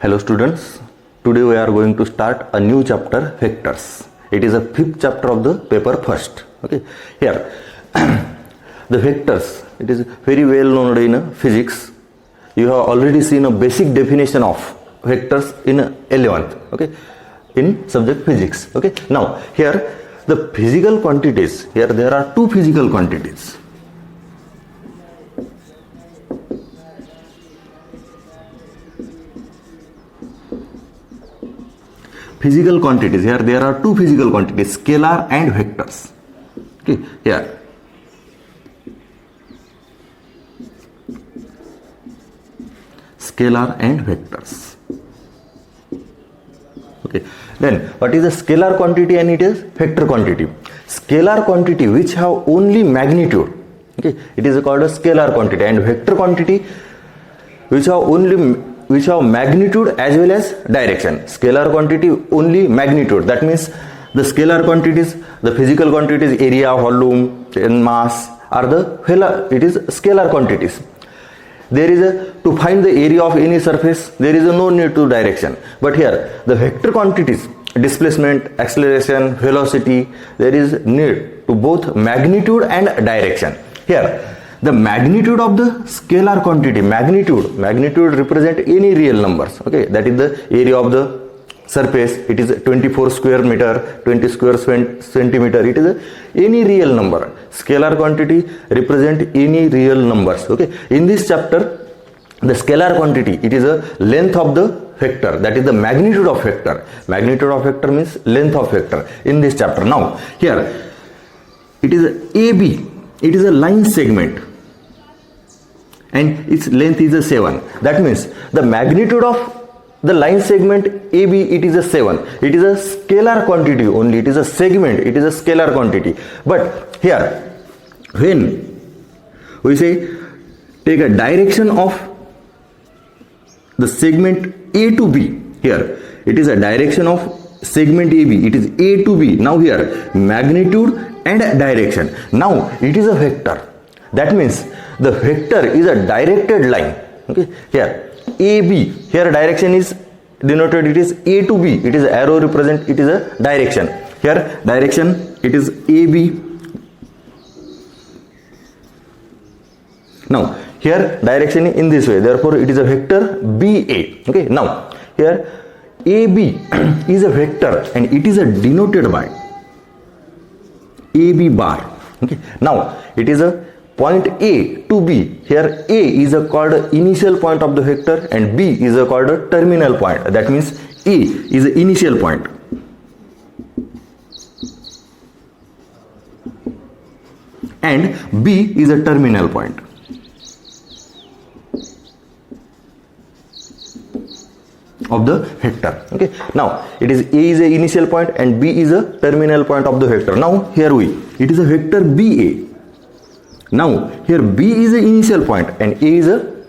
Hello students, today we are going to start a new chapter, vectors. It is a fifth chapter of the paper first. Okay, here the vectors, it is very well known in physics. You have already seen a basic definition of vectors in 11th, okay, in subject physics. Okay, now here the physical quantities, here there are two physical quantities. Physical quantities, here there are two physical quantities, scalar and vectors. Okay, here scalar and vectors. Okay, then what is a scalar quantity and it is vector quantity? Scalar quantity which have only magnitude, okay, it is called a scalar quantity, and vector quantity which have magnitude as well as direction. Scalar quantity only magnitude, that means the scalar quantities, the physical quantities, area, volume and mass are it is scalar quantities. There is to find the area of any surface, there is no need to direction. But here the vector quantities, displacement, acceleration, velocity, there is need to both magnitude and direction. Here the magnitude of the scalar quantity, magnitude represent any real numbers. Okay, that is the area of the surface, it is 24 square meter, 20 square centimeter, it is any real number. Scalar quantity represent any real numbers. Okay, in this chapter the scalar quantity, it is a length of the vector, that is the magnitude of vector. Magnitude of vector means length of vector in this chapter. Now here it is AB, it is a line segment and its length is a 7. That means the magnitude of the line segment AB, it is a 7. It is a scalar quantity only, it is a segment, it is a scalar quantity. But here when we say take a direction of the segment A to B, here it is a direction of segment AB, it is A to B. Now here magnitude and direction. Now it is a vector, that means the vector is a directed line. Okay, here AB, here direction is denoted, it is A to B, it is arrow represent, it is a direction. Here direction, it is AB. Now here direction in this way, therefore it is a vector BA. Okay, now here AB is a vector and it is denoted by AB bar. Okay, now it is a point A to B. Here A is called initial point of the vector and B is called terminal point. That means A is the initial point and B is a terminal point. Of the vector. Okay, now it is A is a initial point and B is a terminal point of the vector. Now here it is a vector BA. Now here B is the initial point and A is a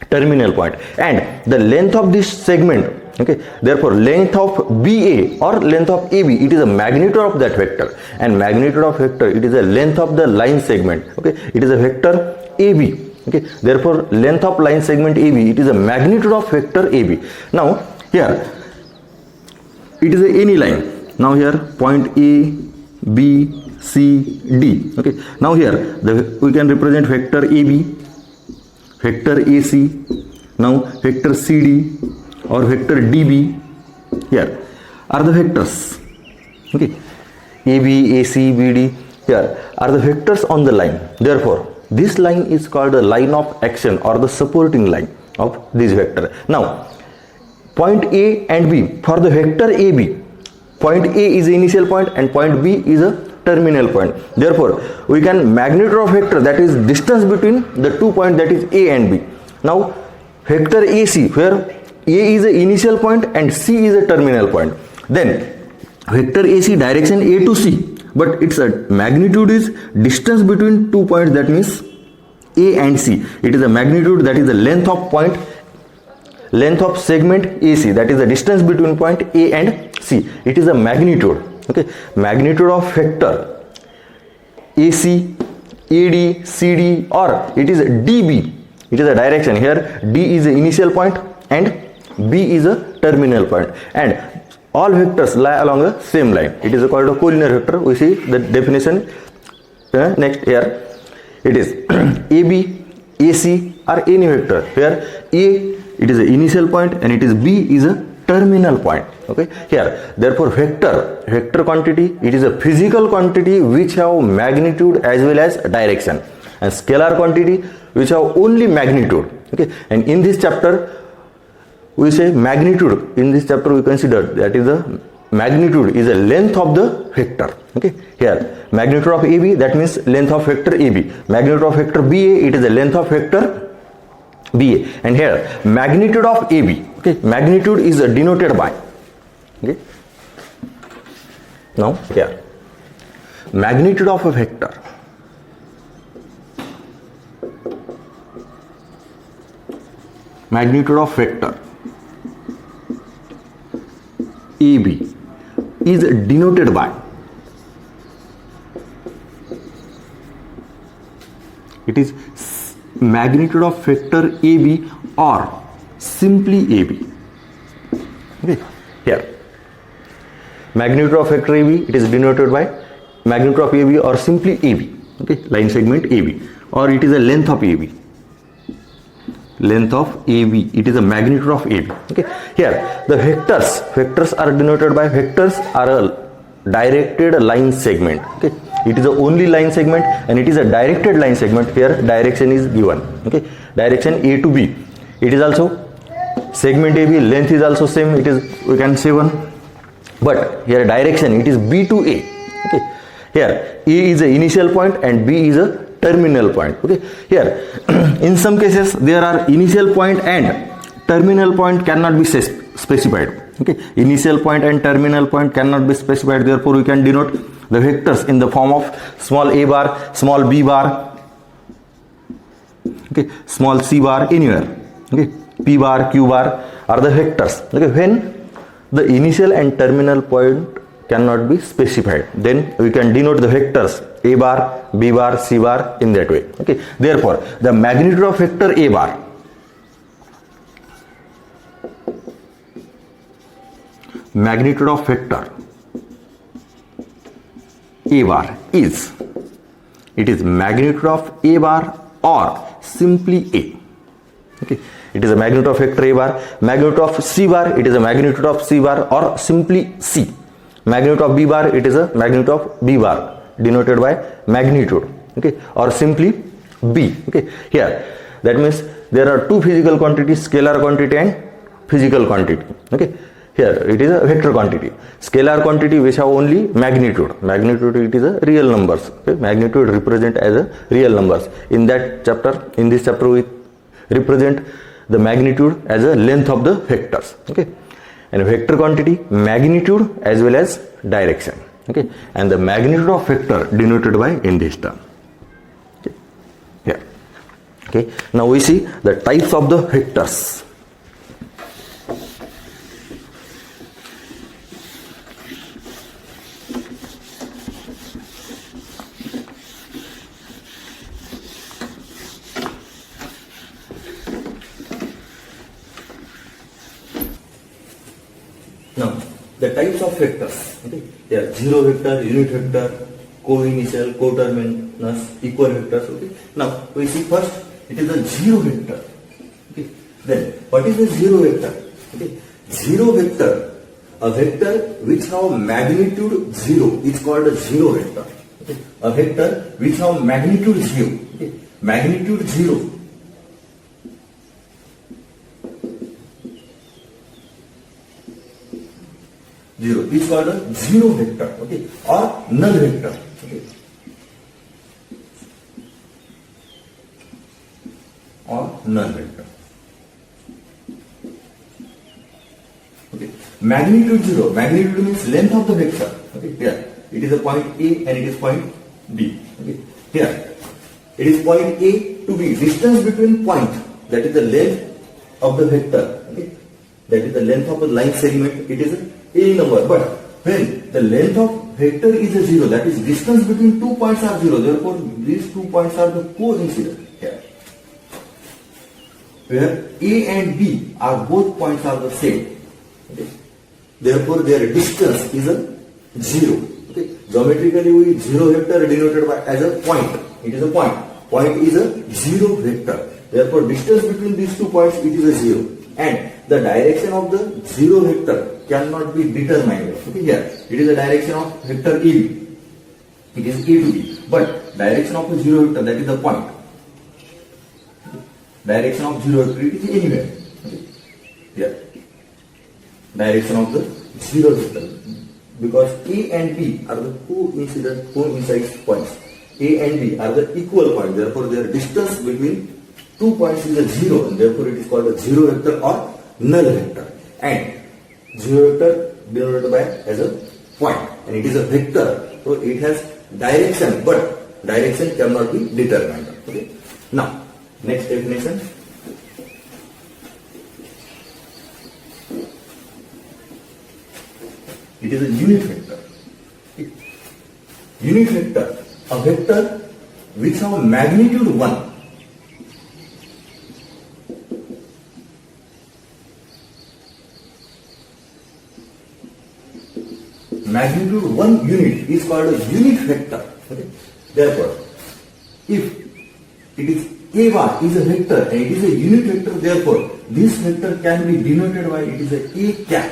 terminal point, and the length of this segment, okay, therefore length of BA or length of AB, it is a magnitude of that vector, and magnitude of vector, it is a length of the line segment. Okay, it is a vector AB. Okay, therefore length of line segment AB, it is a magnitude of vector AB. Now here it is any line. Now here point A, B, C, D. Okay, now here we can represent vector AB, vector AC, now vector CD or vector DB. Here are the vectors. Okay, AB, AC, BD, here are the vectors on the line. Therefore this line is called the line of action or the supporting line of this vector. Now point A and B, for the vector AB, point A is the initial point and point B is a terminal point. Therefore we can magnitude of vector, that is distance between the 2 points, that is A and B. Now vector AC, where A is the initial point and C is a terminal point. Then vector AC, direction A to C, but its magnitude is distance between 2 points, that means A and C. It is a magnitude, that is the length of point, length of segment AC, that is the distance between point A and C. It is a magnitude. Okay, magnitude of vector AC, AD, CD, or it is DB, it is a direction. Here D is the initial point and B is a terminal point, and all vectors lie along a same line. It is called a collinear vector. We see the definition next here. It is AB, AC are any vector. Here A, it is an initial point, and it is B is a terminal point. Okay, here therefore vector quantity, it is a physical quantity which have magnitude as well as direction, and scalar quantity which have only magnitude. Okay, and in this chapter we say magnitude. In this chapter we consider that is the magnitude is the length of the vector. Okay, here magnitude of AB, that means length of vector AB. Magnitude of vector BA, it is the length of vector BA. And here magnitude of AB, okay, magnitude is denoted by, okay, now here magnitude of a vector, magnitude of vector AB is denoted by, it is magnitude of vector AB or simply AB. Okay, here magnitude of vector AB, it is denoted by magnitude of AB or simply AB. Okay, line segment AB, or it is a length of AB. Length of AB, it is a magnitude of AB. Okay, here the vectors are denoted by, vectors are a directed line segment. Okay, it is the only line segment and it is a directed line segment. Here direction is given. Okay, direction A to B. It is also segment AB, length is also same, it is, we can say 1, but here direction, it is B to A. Okay, here A is the initial point and B is a terminal point. Okay, here in some cases there are initial point and terminal point cannot be specified. Okay, initial point and terminal point cannot be specified, therefore we can denote the vectors in the form of small a bar, small b bar, okay, small c bar, anywhere. Okay, p bar, q bar are the vectors. Okay, when the initial and terminal point cannot be specified, then we can denote the vectors a bar, b bar, c bar in that way. Okay, therefore the magnitude of vector a bar, magnitude of vector a bar is, it is magnitude of a bar or simply a. Okay, it is a magnitude of vector a bar. Magnitude of c bar, it is a magnitude of c bar or simply c. Magnitude of b bar, it is a magnitude of b bar denoted by magnitude. Okay, or simply b. Okay, here that means there are two physical quantities, scalar quantity and physical quantity. Okay, here it is a vector quantity. Scalar quantity which have only magnitude. Magnitude, it is a real numbers. Okay, magnitude represent as a real numbers. In that chapter, in this chapter we represent the magnitude as a length of the vectors. Okay, and vector quantity, magnitude as well as direction. Okay, and the magnitude of vector denoted by in this term. Okay, here. Okay, now we see the types of the vectors. Now, the types of vectors, okay, they are zero vector, unit vector, co-initial, co-terminus, equal vectors. Okay. Now, we see first it is a zero vector. Okay. Then, what is the zero vector? Okay. Zero vector, a vector which have magnitude 0 is called a zero vector. Okay. A vector which have magnitude 0. Okay. Magnitude 0. Zero is called a zero vector, okay, or null vector. Okay. Or null vector. Okay. Magnitude 0. Magnitude means length of the vector. Okay. Here it is a point A and it is point B. Okay. Here it is point A to B. Distance between point, that is the length of the vector. Okay. That is the length of a line segment. It is a number, but when the length of vector is a 0, that is distance between 2 points are 0, therefore these 2 points are the coincident here. where A and B are both points are the same. Okay. Therefore, their distance is a 0. Okay. Geometrically, we 0 vector denoted by as a point. It is a point. Point is a 0 vector. Therefore, distance between these 2 points it is a 0. And the direction of the 0 vector cannot be determined. Okay, here it is a direction of vector AB. It is A to B. But direction of the 0 vector, that is the point. Direction of 0 vector, it is anywhere. Okay. Here. Direction of the 0 vector. Because A and B are the coincident points. A and B are the equal points. Therefore, their distance between 2 points is a 0. And therefore, it is called a 0 vector or null vector. And 0 vector denoted by as a point. And it is a vector. So, it has direction, but direction cannot be determined. Okay. Now, next definition. It is a unit vector. Unit vector, a vector which have magnitude 1. Magnitude 1 unit is called a unit vector. Okay. Therefore, if it is A bar is a vector and it is a unit vector, therefore this vector can be denoted by it is a A cap.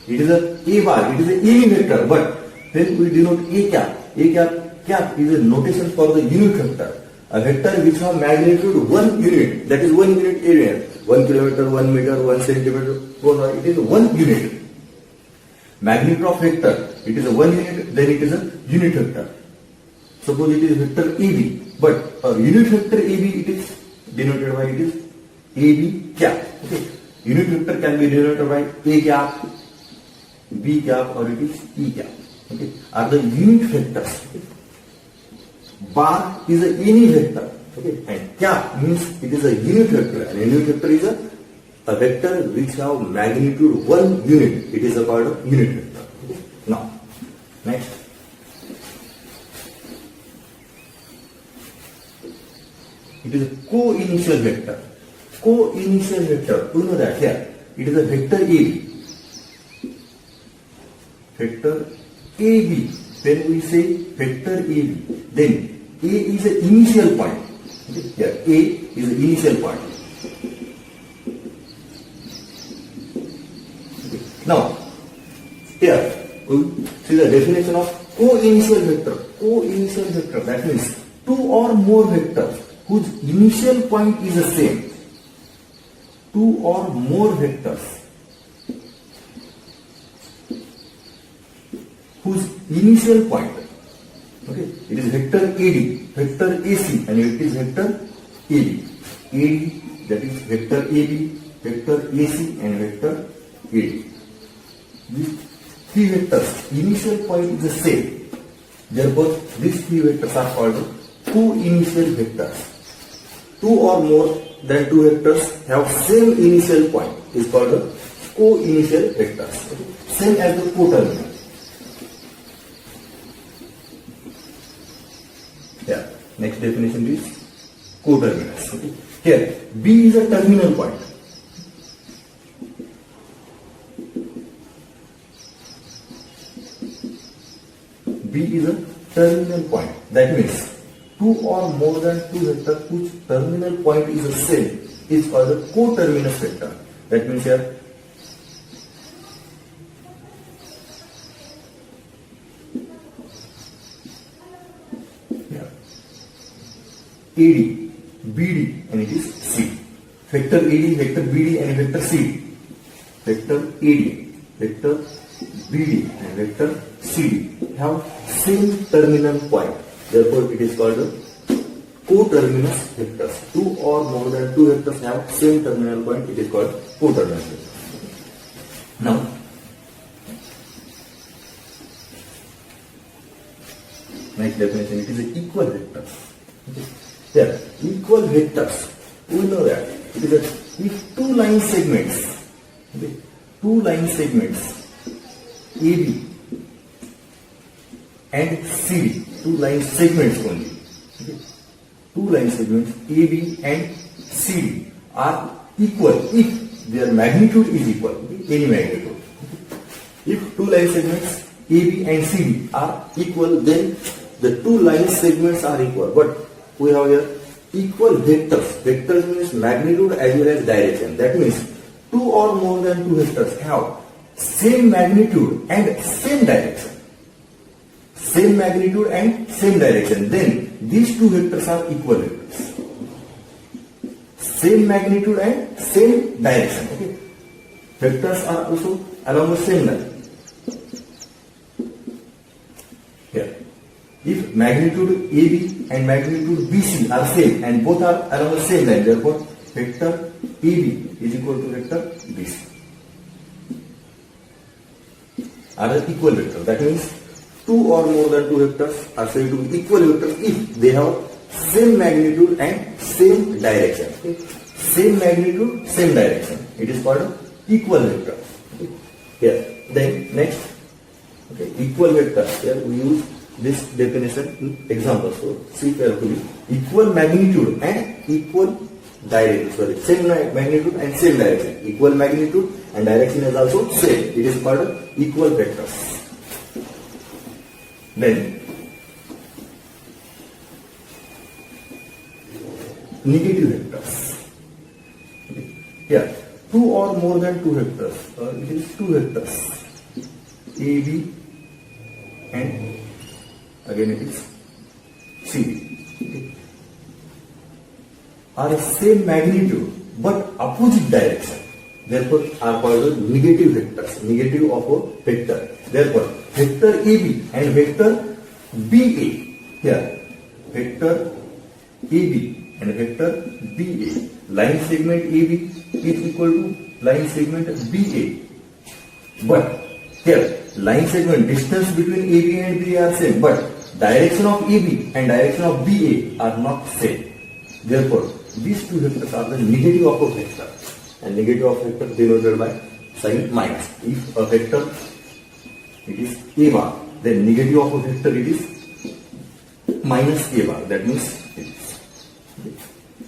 It is a A bar, it is a AB vector, but when we denote A cap is a notation for the unit vector. A vector which have magnitude 1 unit, that is 1 unit area, 1 kilometer, 1 meter, 1 centimeter, it is 1 unit. Magnitude of vector, it is a 1 unit, then it is a unit vector. Suppose it is vector AB, but a unit vector AB, it is denoted by it is AB cap. Okay. Unit vector can be denoted by A cap, B cap, or it is E cap. Okay. Are the unit vectors. Okay. Bar is a any vector. Okay. And cap means it is a unit vector. And a unit vector is a vector which have magnitude 1 unit. It is a part of unit vector. Okay. Now, next. It is a co-initial vector. Co-initial vector, you know that here. It is a vector AB. Vector AB. When we say vector AB, then A is the initial point. Okay. Here, A is the initial point. Okay. Now, here we see the definition of co-initial vector. Co-initial vector, that means 2 or more vectors whose initial point is the same. 2 or more vectors whose initial point, okay, it is vector AD, vector AC, and it is vector AB. AD, that is vector AB, vector AC, and vector AD. These 3 vectors, initial point is the same. Therefore, these 3 vectors are called co-initial vectors. 2 or more than 2 vectors have same initial point is called a co-initial vectors. Okay. Same as the coterminal. Yeah. Next definition is coterminus. Okay. Here, B is a terminal point. B is a terminal point. That means 2 or more than 2 vectors whose terminal point is the same is called a coterminus vector. That means here AD, BD, and it is C. Vector AD, vector BD, and vector CD. Vector AD, vector BD, and vector CD have same terminal point. Therefore, it is called a coterminus vectors. 2 or more than 2 vectors have same terminal point. It is called coterminus vector. Now, next definition, it is an equal vector. Okay. Here, equal vectors. We know that it is a, if 2 line segments, okay, 2 line segments AB and CD, 2 line segments only. Okay. 2 line segments AB and CD are equal if their magnitude is equal, any magnitude. If two line segments AB and CD are equal, then the two line segments are equal. But we have here equal vectors. Vectors means magnitude as well as direction. That means two or more than two vectors have same magnitude and same direction. Same magnitude and same direction. Then these two vectors are equal vectors. Same magnitude and same direction. Okay. Vectors are also along the same line. Here, if magnitude AB and magnitude BC are same and both are along the same line, therefore vector AB is equal to vector BC. Are an equal vector. That means two or more than two vectors are said to be equal vectors if they have same magnitude and same direction. Okay. Same magnitude, same direction. It is called equal vector. Okay. Here, then next, okay, equal vector. Here we use this definition in example. So see carefully. Equal magnitude and equal direction. Sorry, same magnitude and same direction. Equal magnitude and direction is also same. It is called equal vectors. Then negative vectors. Okay. Here, two or more than two vectors. It is two vectors. AB and again it is CD. Okay. Are same magnitude but opposite direction. Therefore, are called negative vectors. Negative of a vector. Therefore, vector AB and vector BA. Here, vector AB and vector BA. Line segment AB is equal to line segment BA. But here, line segment distance between AB and BA are same, but direction of AB and direction of BA are not same. Therefore, these two vectors are the negative of a vector, and negative of vector denoted by sign minus. If a vector it is A bar, then negative of a vector it is minus A bar. That means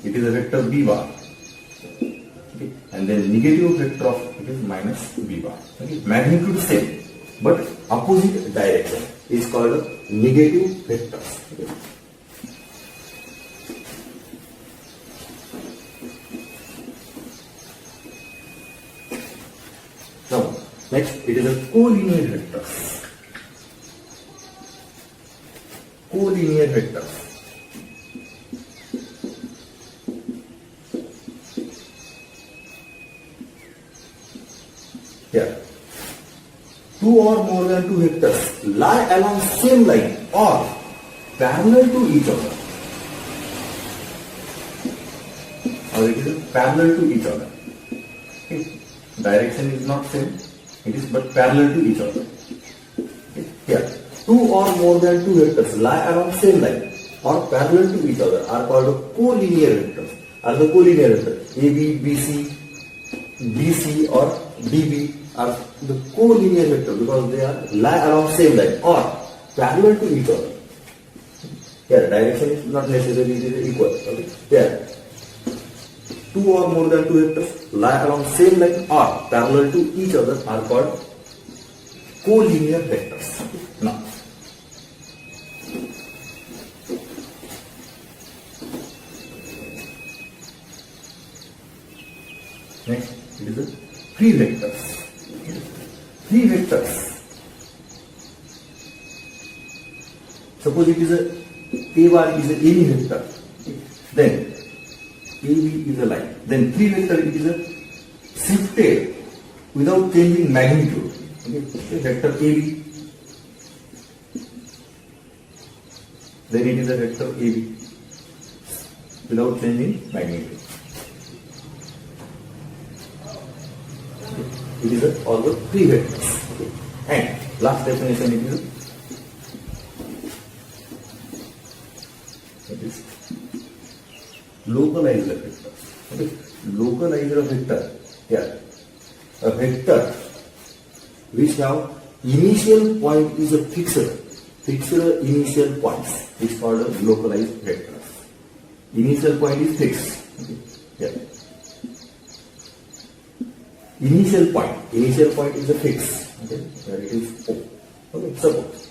it is a vector B bar. Okay. And then negative vector of it is minus B bar. Okay. Magnitude same, but opposite direction is called negative vectors. Okay. Now, next it is a collinear vectors. Collinear vectors. Here, two or more than two vectors lie along same line or parallel to each other. Or it is parallel to each other. Okay. Direction is not same, it is but parallel to each other. Okay. Here, two or more than two vectors lie along same line or parallel to each other are called collinear vectors. Are the collinear vectors AB, BC, BC or DB are the collinear vector because they are lie along same line or parallel to each other. Here, direction is not necessarily it is equal. Okay. Here, two or more than two vectors lie along same line or parallel to each other are called collinear vectors. Now, next it is the free vectors. Free vectors. Suppose it is A bar is any vector. Then AB is a line. Then free vector it is a shifted without changing magnitude. Okay. Vector AB. Then it is a vector AB without changing magnitude. Okay. It is all the free vectors. Okay. And last definition it is localizer vector. Okay. Localizer vector. Here, a vector which have initial point is a fixed initial points is called a localized vector. Initial point is fixed. Okay. Here, initial point is a fix. Okay, here it is O. Okay, suppose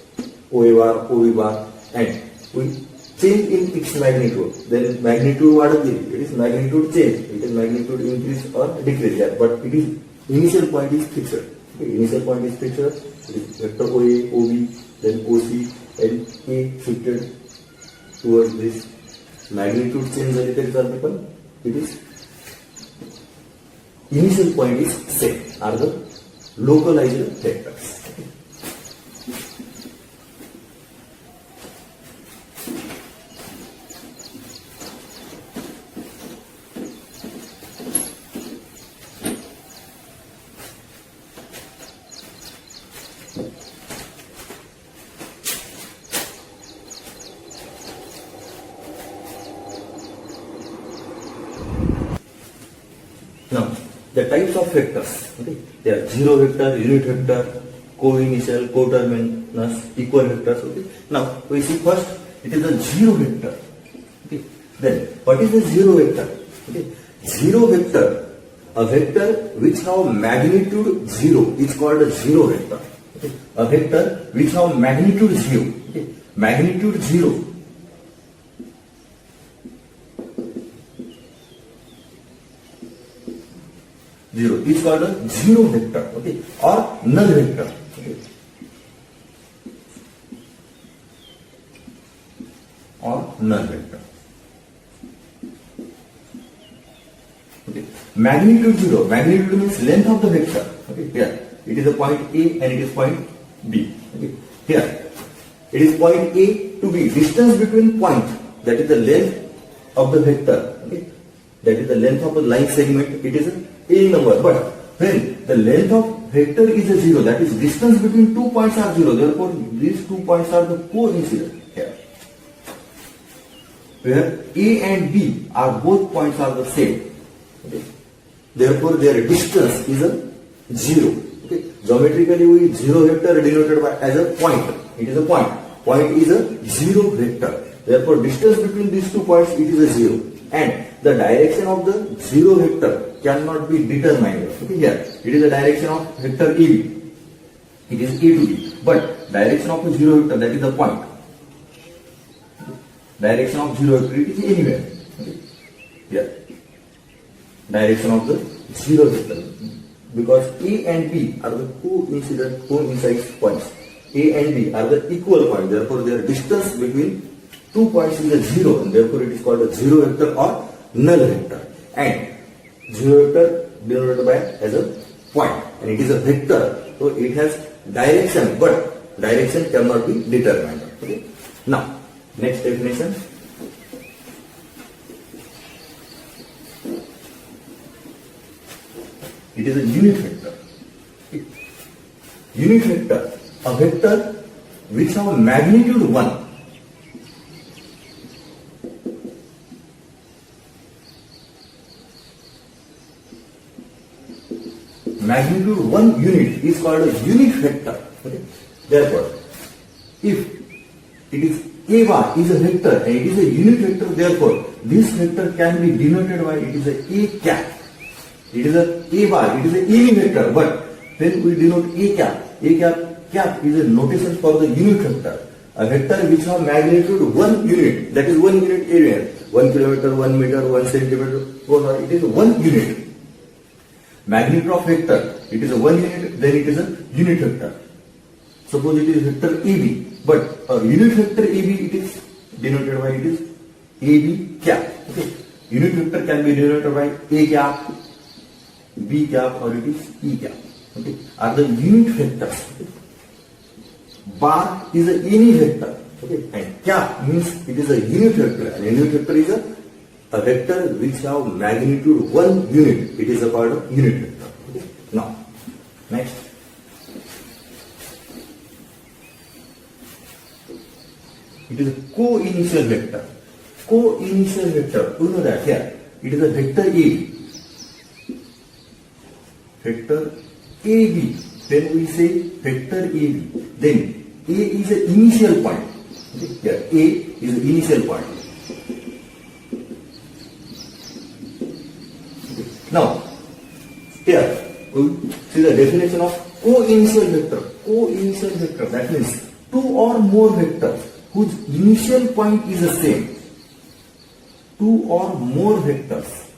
OA bar, OB bar, and we change in its magnitude. Then magnitude what is it? It is magnitude change. It is magnitude increase or decrease. Yeah, but it is initial point is fixed. Okay, initial point is fixed. It is vector OA, OB, then OC, and A shifted towards this magnitude change. For example, it is initial point is same. Are the localized vectors. Now, the types of vectors, okay, they are zero vector, unit vector, co-initial, coterminus, equal vectors. Okay. Now, we see first, it is a zero vector. Okay. Then, what is a zero vector? Okay. Zero vector, a vector which have magnitude zero is called a zero vector. Okay. A vector which have magnitude zero. Okay. Magnitude zero. Zero is called a zero vector, okay, or null vector, okay, or null vector. Okay, magnitude zero. Magnitude means length of the vector. Okay, here it is a point A and it is point B. Okay, here it is point A to B. Distance between point, that is the length of the vector. Okay, that is the length of the line segment. It is a number, but when the length of vector is a zero, that is distance between 2 points are zero, therefore these 2 points are the coincident here, where A and B are both points are the same. Okay. Therefore their distance is a zero. Okay. Geometrically we zero vector denoted by as a point. It is a point. Point is a zero vector. Therefore distance between these 2 points, it is a zero. And the direction of the zero vector cannot be determined. Okay, here it is the direction of vector AB. It is A to B. But direction of the zero vector, that is the point. Direction of zero vector, it is anywhere. Okay. Here. Direction of the zero vector. Because A and B are the coincident points. A and B are the equal points. Therefore, their distance between 2 points is a zero, and therefore it is called a zero vector or null vector. And zero vector denoted by as a point, and it is a vector, so it has direction, but direction cannot be determined. Okay. Now, next definition. It is a unit vector. Okay. Unit vector, a vector which have magnitude 1. Magnitude 1 unit is called a unit vector. Okay. Therefore, if it is A bar is a vector and it is a unit vector, therefore this vector can be denoted by it is a A cap. It is a bar, it is a any vector, but when we denote A cap is a notation for the unit vector. A vector which has magnitude 1 unit, that is 1 unit area, 1 kilometer, 1 meter, 1 centimeter, it is 1 unit. Magnitude of vector, it is a 1 unit, then it is a unit vector. Suppose it is vector AB, but a unit vector AB, it is denoted by it is AB cap. Okay. Unit vector can be denoted by A cap, B cap, or it is E cap. Okay. Are the unit vectors. Okay. Bar is a any vector. Okay. And cap means it is a unit vector. And unit vector is a vector which have magnitude 1 unit. It is a part of unit vector. Okay. Now, next. It is a co-initial vector. Co-initial vector, you know that here. It is a vector AB. Vector AB. When we say vector AB, then A is the initial point. Okay. Here, A is the initial point. Okay. Now, here, we see the definition of co-initial vector. Co-initial vector, that means two or more vectors whose initial point is the same. Two or more vectors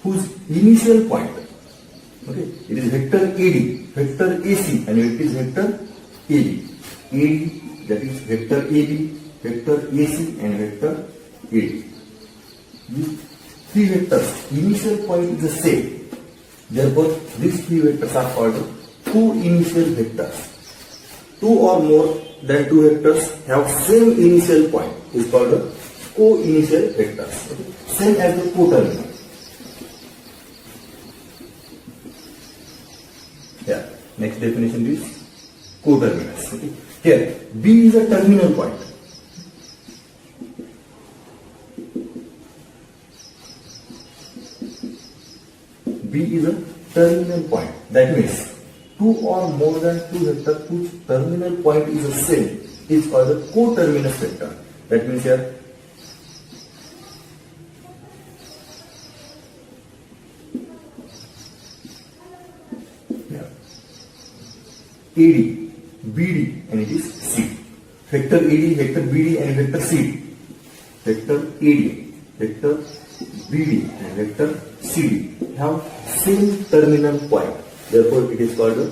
whose initial point, okay, it is vector AD, vector AC, and it is vector AD. AD, that is vector AB, vector AC, and vector AD. These three vectors, initial point is the same. Therefore, these three vectors are called co-initial vectors. Two or more than two vectors have same initial point is called a co-initial vectors. Okay? Same as the coterminal. Yeah. Next definition is coterminus. Okay? Here, B is a terminal point. B is a terminal point. That means two or more than two vectors whose terminal point is the same is called a coterminus vector. That means here AD, BD, and it is C. Vector AD, vector BD, and vector CD. Vector AD, vector BD, and vector CD have same terminal point. Therefore, it is called a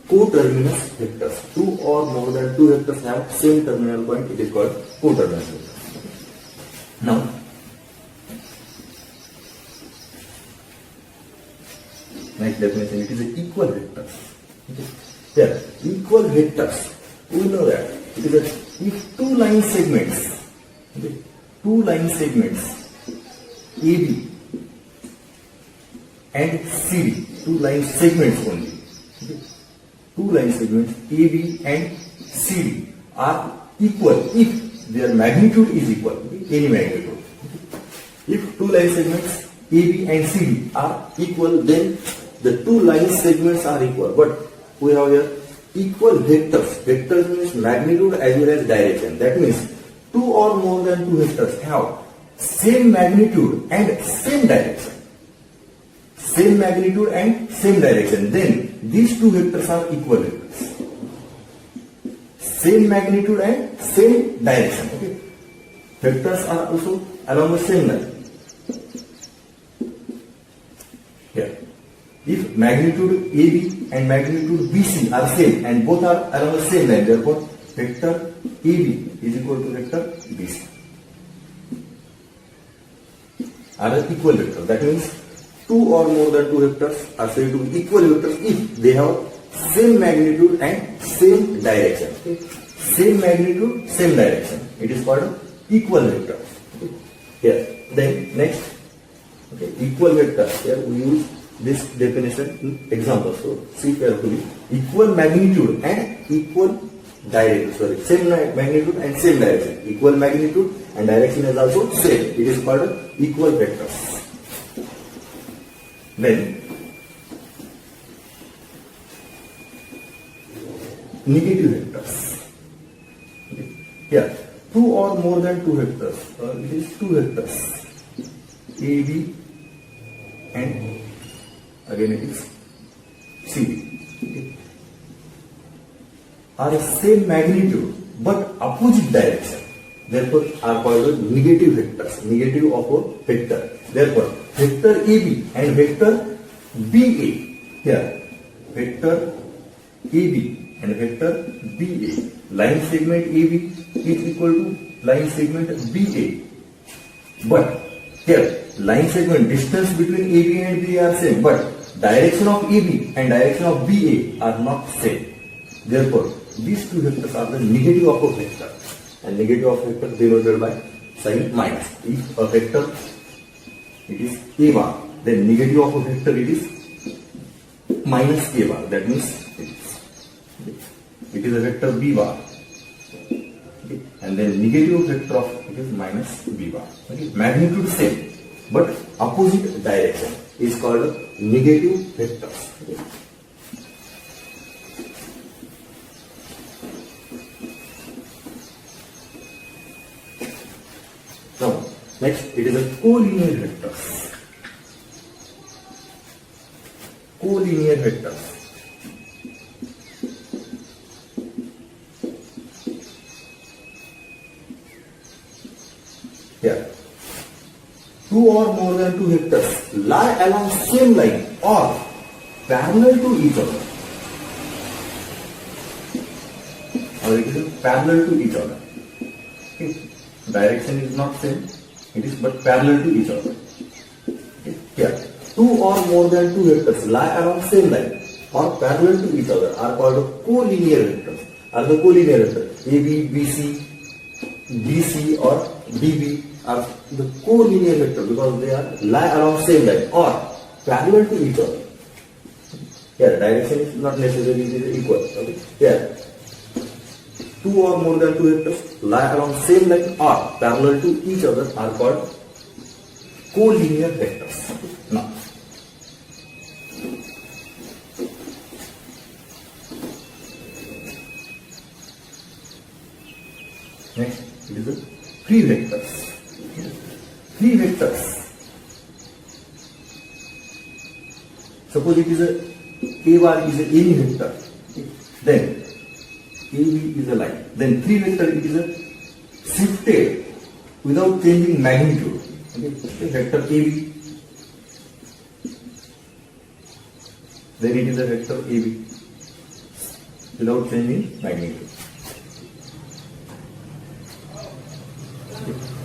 coterminus vectors. Two or more than two vectors have same terminal point. It is called coterminus vectors. Now, next definition, it is an equal vectors. Okay. Here, equal vectors. We know that it is a, if two line segments, okay, two line segments AB and CD, two line segments only. Okay. Two line segments AB and CD are equal if their magnitude is equal. Okay. Any magnitude. Okay. If two line segments AB and CD are equal, then the two line segments are equal. But we have here equal vectors. Vectors means magnitude as well as direction. That means two or more than two vectors have same magnitude and same direction. Same magnitude and same direction. Then these two vectors are equal vectors. Same magnitude and same direction. Okay. Vectors are also along the same line. Here. If magnitude AB and magnitude BC are same and both are along the same line, therefore vector AB is equal to vector BC. Are an equal vector. That means two or more than two vectors are said to be equal vectors if they have same magnitude and same direction. Okay. Same magnitude, same direction. It is called equal vector. Okay. Here. Then next, okay, equal vector. Here we use this definition in example. So see carefully. Equal magnitude and equal direction. Sorry, same magnitude and same direction. Equal magnitude and direction is also same. It is called equal vectors. Then negative vectors. Okay. Here, two or more than two vectors. It is two vectors. AB and again it is CD. Okay. Are the same magnitude but opposite direction. Therefore, are called negative vectors. Negative of a vector. Therefore, vector AB and vector BA. Here, vector AB and vector BA. Line segment AB is equal to line segment BA. But here, line segment distance between AB and BA are same, but direction of AB and direction of BA are not same. Therefore, these two vectors are the negative of a vector. And negative of vector denoted by sign minus. If a vector it is A bar, then negative of a vector it is minus A bar. That means it is a vector B bar. Okay. And then negative vector of it is minus B bar. Okay. Magnitude same, but opposite direction is called negative vectors. Okay. Now, next it is a collinear vectors. collinear vectors. Here, two or more than two vectors lie along same line or parallel to each other. Or it is parallel to each other. Okay. Direction is not same, it is but parallel to each other. Okay. Here, two or more than two vectors lie along same line or parallel to each other are called collinear vectors. Are the collinear vectors AB, BC, BC or DB are the collinear vectors because they are lie along same line or parallel to each other. Here, direction is not necessarily equal. Okay. Here, two or more than two vectors lie along same line or parallel to each other are called collinear vectors. Now, next it is the free vectors. Free vectors. Suppose it is a bar is any vector, then AB is a line. Then free vector it is a shifted without changing magnitude. Okay. Vector AB. Then it is a vector AB without changing magnitude.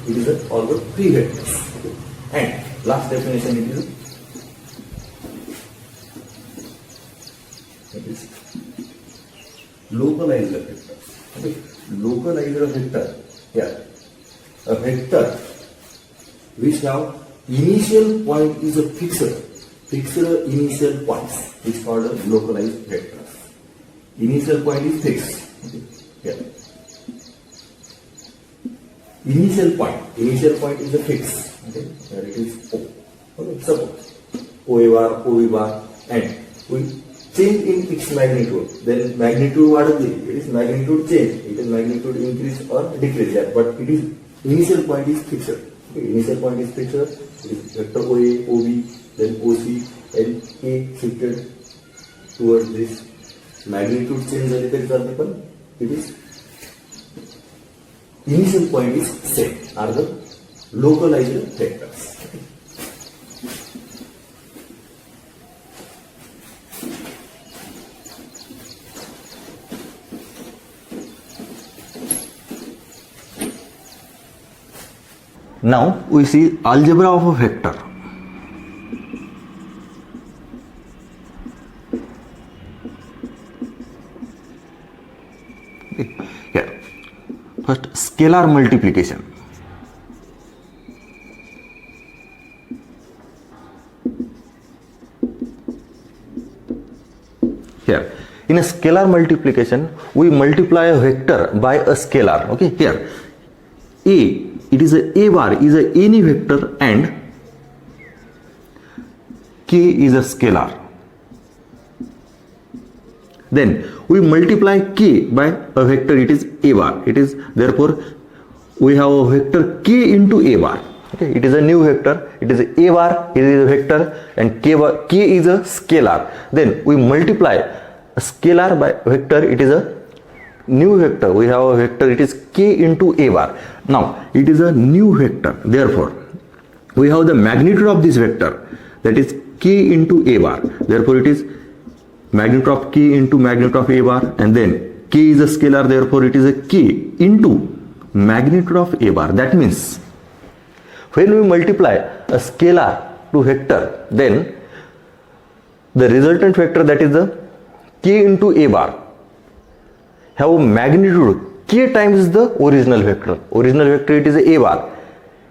It is all the free vectors. Okay. And last definition it is localizer vector. Okay. Localizer vector. Yeah. A vector which have initial point is a fixed initial points is called a localized vector. Initial point is fixed. Okay. Yeah. Initial point is a fix. Okay, here it is O. Okay, suppose OA bar, OB bar, and we change in its magnitude. Then magnitude what is it? It is magnitude change. It is magnitude increase or decrease. Yeah, but it is initial point is fixed. Okay, initial point is fixed. It is vector OA, OB, then OC, and A shifted towards this magnitude change. It is initial point is same are the localizer vectors. Now we see algebra of a vector. Okay. Here. First, scalar multiplication. Here, in a scalar multiplication, we multiply a vector by a scalar. Okay, here, it is a bar is a any vector and k is a scalar. Then we multiply k by a vector, it is a bar. It is therefore we have a vector k into a bar. Okay, it is a new vector. It is a bar. It is a vector, and k is a scalar. Then we multiply a scalar by vector. It is a new vector. We have a vector. It is k into a bar. Now it is a new vector. Therefore we have the magnitude of this vector, that is k into a bar. Therefore it is magnitude of k into magnitude of a bar, and then k is a scalar, therefore it is a k into magnitude of a bar. That means when we multiply a scalar to vector, then the resultant vector, that is the k into a bar, have magnitude k times the original vector. Original vector it is a bar.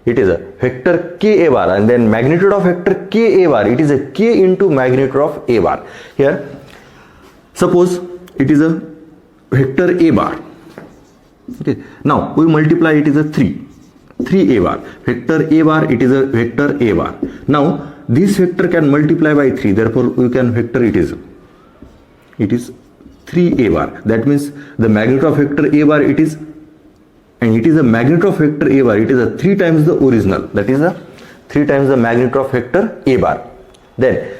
It is a vector k a bar, and then magnitude of vector k a bar, it is a k into magnitude of a bar. Here suppose it is a vector a bar. Okay, now we multiply, it is a 3 a bar. Vector a bar, it is a vector a bar. Now this vector can multiply by 3, therefore we can vector it is 3 a bar. That means the magnitude of vector a bar, it is, and it is a magnitude of vector a bar, it is a 3 times the original, that is a 3 times the magnitude of vector a bar. Then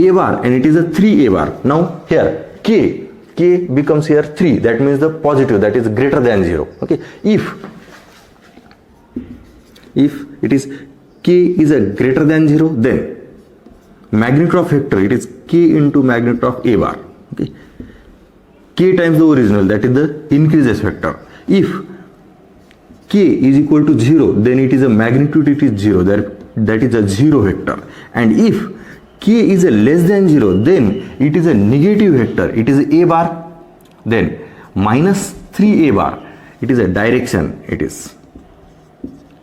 a bar and it is a 3 a bar. Now here k becomes here 3, that means the positive, that is greater than 0. Okay, if it is k is a greater than 0, then magnitude of vector, it is k into magnitude of a bar. Okay, k times the original, that is the increases vector. If k is equal to 0, then it is a magnitude, it is 0, that is a 0 vector. And if k is a less than 0, then it is a negative vector, it is a bar. Then minus 3 a bar, it is a direction, it is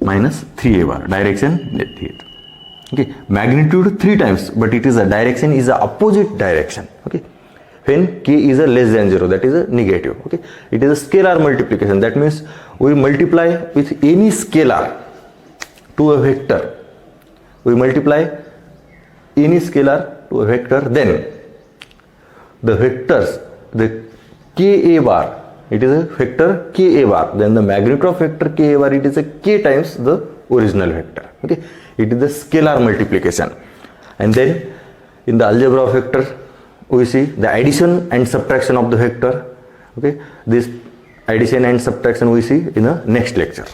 minus 3 a bar, direction. Okay, magnitude 3 times, but it is a direction, is a opposite direction. Okay, when k is a less than 0, that is a negative. Okay, it is a scalar multiplication, that means we multiply with any scalar to a vector. We multiply any scalar to a vector, then the vectors, the ka bar, it is a vector ka bar, then the magnitude of vector ka bar, it is a k times the original vector. Okay, it is the scalar multiplication. And then in the algebra of vector, we see the addition and subtraction of the vector. Okay, this addition and subtraction we see in the next lecture.